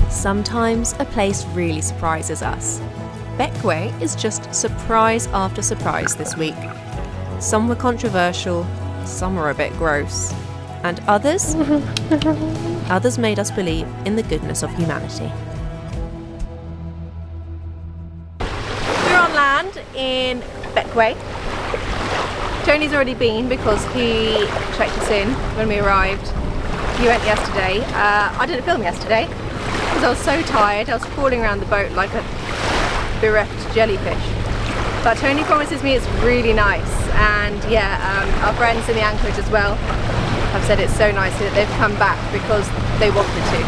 Sometimes a place really surprises us. Bequia is just surprise after surprise this week. Some were controversial, some were a bit gross, and others made us believe in the goodness of humanity. We're on land in Bequia. Tony's already been because he checked us in when we arrived. He went yesterday. I didn't film yesterday because I was so tired. I was crawling around the boat like a bereft jellyfish. But Tony promises me it's really nice, and yeah, our friends in the anchorage as well have said it's so nice that they've come back because they wanted to.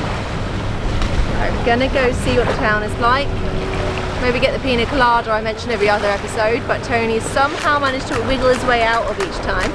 Right, we're gonna go see what the town is like. Maybe get the pina colada I mentioned every other episode, but Tony somehow managed to wiggle his way out of each time.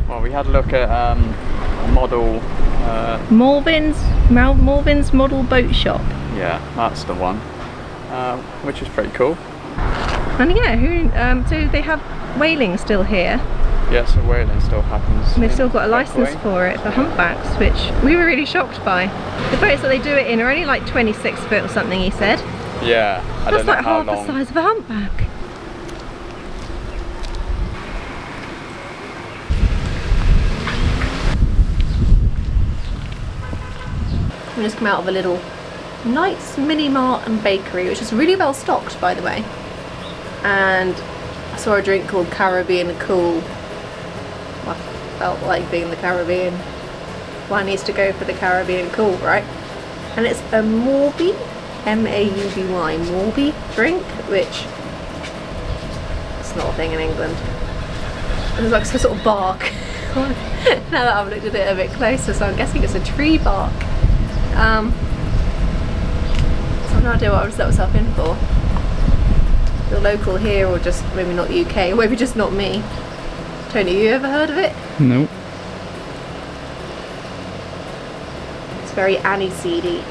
Well, we had a look at model Malvin's Model Boat Shop. Yeah, that's the one, which is pretty cool. And yeah, so they have whaling still here. Yeah, so whaling still happens. And they've still got a license for it, for humpbacks, which we were really shocked by. The boats that they do it in are only like 26 foot or something, he said. Yeah, I don't know like how half long. the size of a humpback. We just come out of a little Knight's Mini Mart and Bakery, which is really well stocked, by the way. And I saw a drink called Caribbean Cool. I felt like being the Caribbean. One needs to go for the Caribbean Cool, right? And it's a Morby, M-A-U-B-Y, Morby drink, which it's not a thing in England. It's like some sort of bark. Now that I've looked at it a bit closer, so I'm guessing it's a tree bark. So I have no idea what I would set myself in for. The local here, or just maybe not the UK, or maybe just not me. Tony, you ever heard of it? Nope. It's very aniseedy.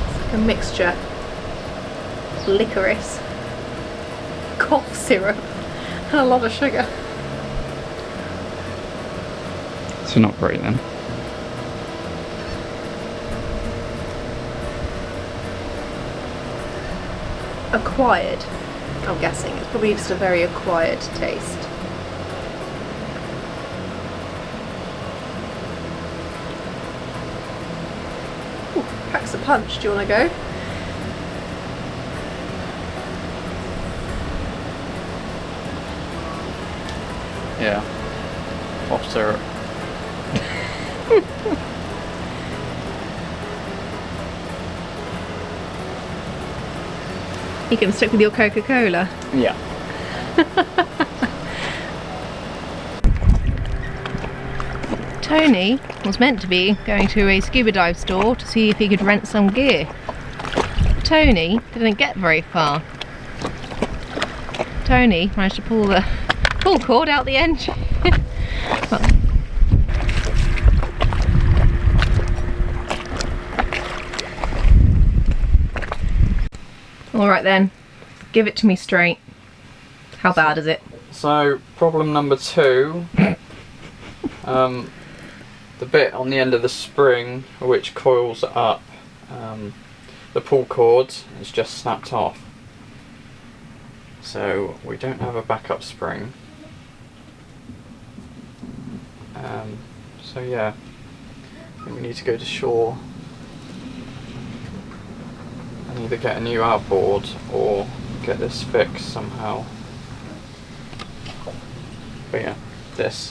It's like a mixture. Licorice, cough syrup, and a lot of sugar. So not great then. Acquired, I'm guessing. It's probably just a very acquired taste. Ooh, packs a punch. Do you want to go? Yeah. Cough syrup. You can stick with your Coca-Cola. Yeah. Tony was meant to be going to a scuba dive store to see if he could rent some gear. Tony didn't get very far. Tony managed to pull the pull cord out the engine. Well, alright then, give it to me straight. How bad is it? So, problem number 2. The bit on the end of the spring which coils up the pull cord is just snapped off. So we don't have a backup spring. So yeah, I think we need to go to shore either get a new outboard or get this fixed somehow. But yeah, this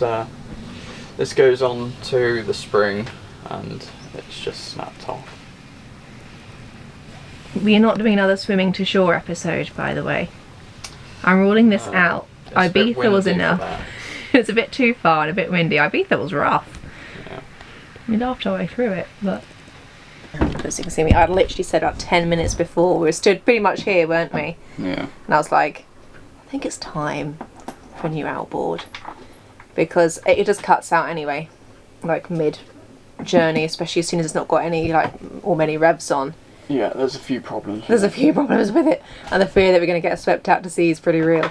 goes on to the spring and it's just snapped off. We're not doing another swimming to shore episode, by the way. I'm ruling this out. Ibiza was enough. It's a bit too far and a bit windy. Ibiza was rough. Yeah. We laughed our way through it, but... As you can see me, I'd literally said about 10 minutes before. We were stood pretty much here, weren't we? Yeah. And I was like, I think it's time for a new outboard. Because it just cuts out anyway. Like mid-journey, especially as soon as it's not got any, like, or many revs on. Yeah, there's a few problems. There's a few problems with it. And the fear that we're going to get swept out to sea is pretty real.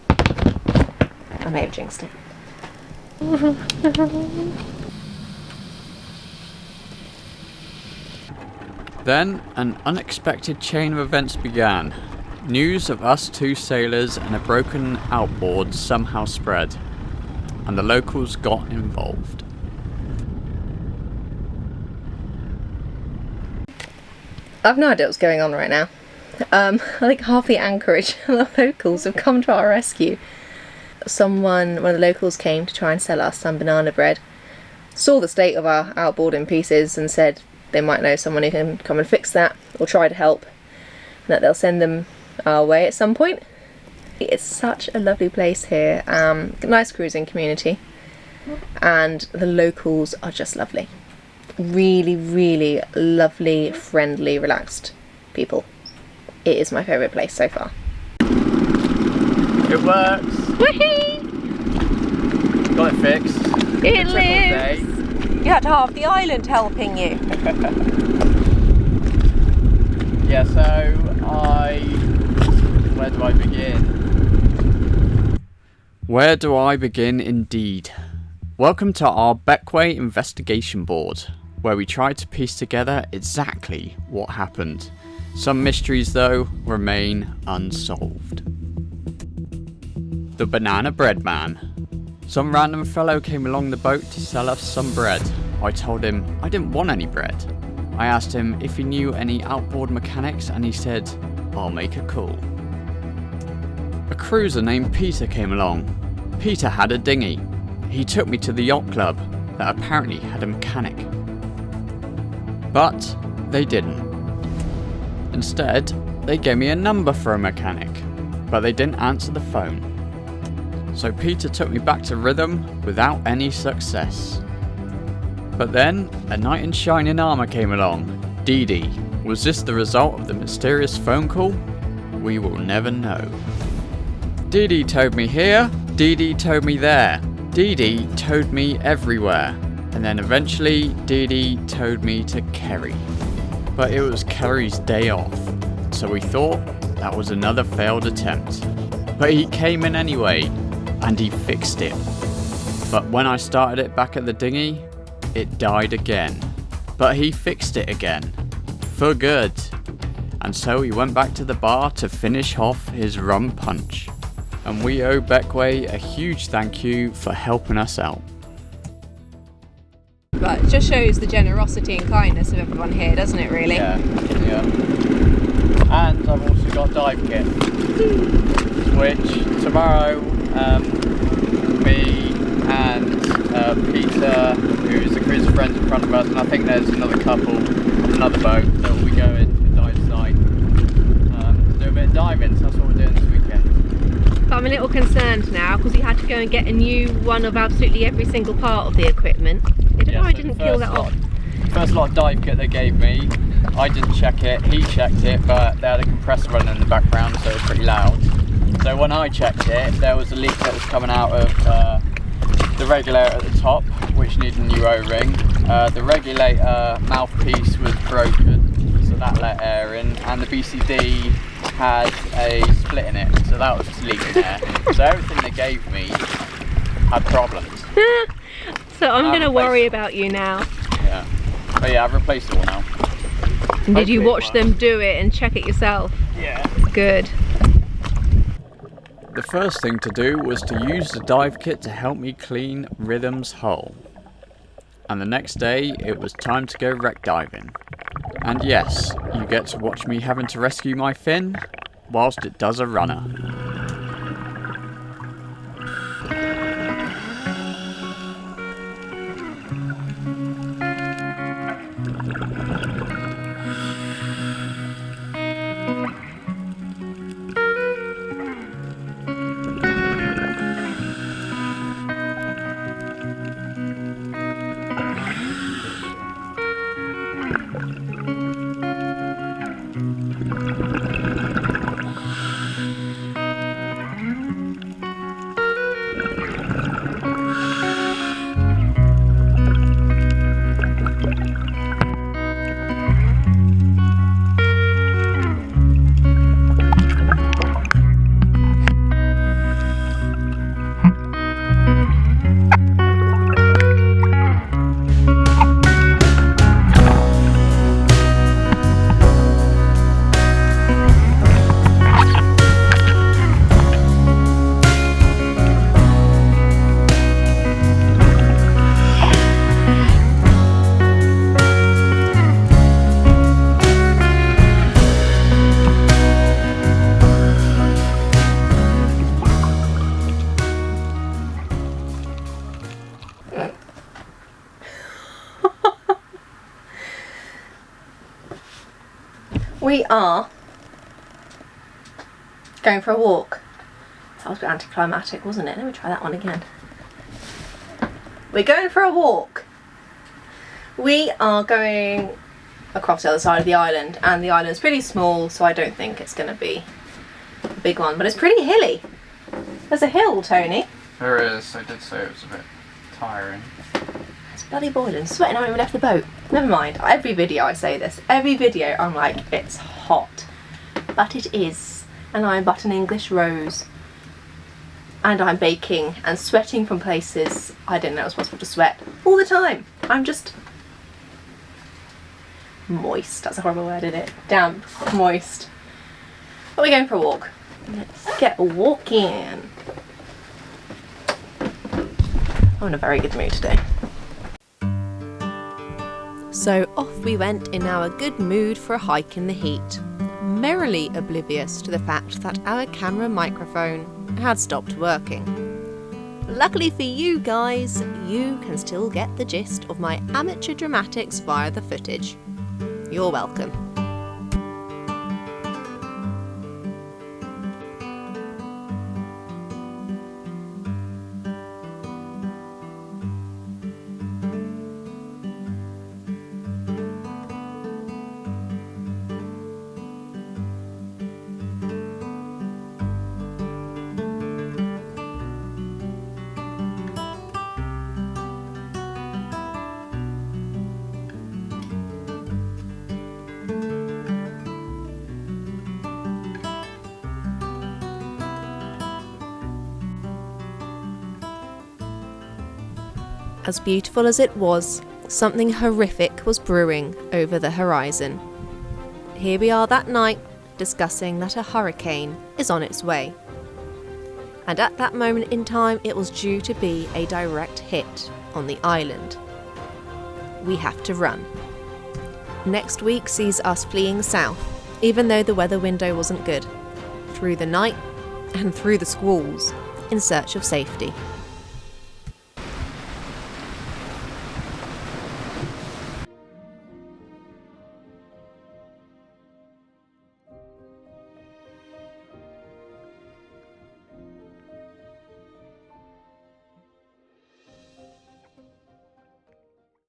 I may have jinxed it. Then an unexpected chain of events began. News of us two sailors and a broken outboard somehow spread, and the locals got involved. I've no idea what's going on right now. I think half the anchorage and the locals have come to our rescue. One of the locals came to try and sell us some banana bread, saw the state of our outboard in pieces and said they might know someone who can come and fix that or try to help, and that they'll send them our way at some point. It's such a lovely place here, nice cruising community, and the locals are just lovely. Really, really lovely, friendly, relaxed people. It is my favourite place so far. It works! Whee! Got it fixed. It lives! You had half the island helping you. Yeah, so where do I begin? Where do I begin indeed? Welcome to our Bequia investigation board, where we try to piece together exactly what happened. Some mysteries, though, remain unsolved. The Banana Bread Man. Some random fellow came along the boat to sell us some bread. I told him I didn't want any bread. I asked him if he knew any outboard mechanics and he said, I'll make a call. A cruiser named Peter came along. Peter had a dinghy. He took me to the yacht club that apparently had a mechanic. But they didn't. Instead, they gave me a number for a mechanic, but they didn't answer the phone. So Peter took me back to Rhythm without any success. But then, a knight in shining armour came along. Dee Dee. Was this the result of the mysterious phone call? We will never know. Dee Dee towed me here, Dee Dee towed me there. Dee Dee towed me everywhere. And then eventually, Dee Dee towed me to Kerry. But it was Kerry's day off, so we thought that was another failed attempt. But he came in anyway, and he fixed it. But when I started it back at the dinghy, it died again. But he fixed it again. For good. And so he went back to the bar to finish off his rum punch. And we owe Bequia a huge thank you for helping us out. But it just shows the generosity and kindness of everyone here, doesn't it, really? Yeah. And I've also got dive kit, which tomorrow me and Peter, who's a cruiser friend in front of us, and I think there's another couple on another boat that will be going to the dive site to do a bit of diving. So that's what we're doing this weekend. But I'm a little concerned now because you had to go and get a new one of absolutely every single part of the equipment. I don't know why I didn't peel that off. First lot of dive kit they gave me, I didn't check it, he checked it, but they had a compressor running in the background, so it was pretty loud. So when I checked it, there was a leak that was coming out of the regulator at the top, which needed a new O-ring. The regulator mouthpiece was broken, so that let air in, and the BCD had a split in it, so that was just leaking air. So everything they gave me had problems. So I'm going to worry about you now. Yeah. But yeah, I've replaced it all now. And did you watch them do it and check it yourself? Yeah. Good. The first thing to do was to use the dive kit to help me clean Rhythm's hull. And the next day, it was time to go wreck diving. And yes, you get to watch me having to rescue my fin whilst it does a runner. We are going for a walk. That was a bit anticlimactic, wasn't it? Let me try that one again. We're going for a walk. We are going across the other side of the island, and the island's pretty small, so I don't think it's going to be a big one, but it's pretty hilly. There's a hill, Tony. There is. I did say it was a bit tiring. It's bloody boiling. Sweating, I haven't even left the boat. Never mind. Every video I say this. Every video I'm like, it's hot. But it is. And I'm but an English rose. And I'm baking and sweating from places I didn't know it was possible to sweat all the time. I'm just moist. That's a horrible word, isn't it? Damp, moist. But we're going for a walk. Let's get walking. I'm in a very good mood today. So off we went in our good mood for a hike in the heat, merrily oblivious to the fact that our camera microphone had stopped working. Luckily for you guys, you can still get the gist of my amateur dramatics via the footage. You're welcome. As beautiful as it was, something horrific was brewing over the horizon. Here we are that night, discussing that a hurricane is on its way. And at that moment in time, it was due to be a direct hit on the island. We have to run. Next week sees us fleeing south, even though the weather window wasn't good, through the night and through the squalls, in search of safety.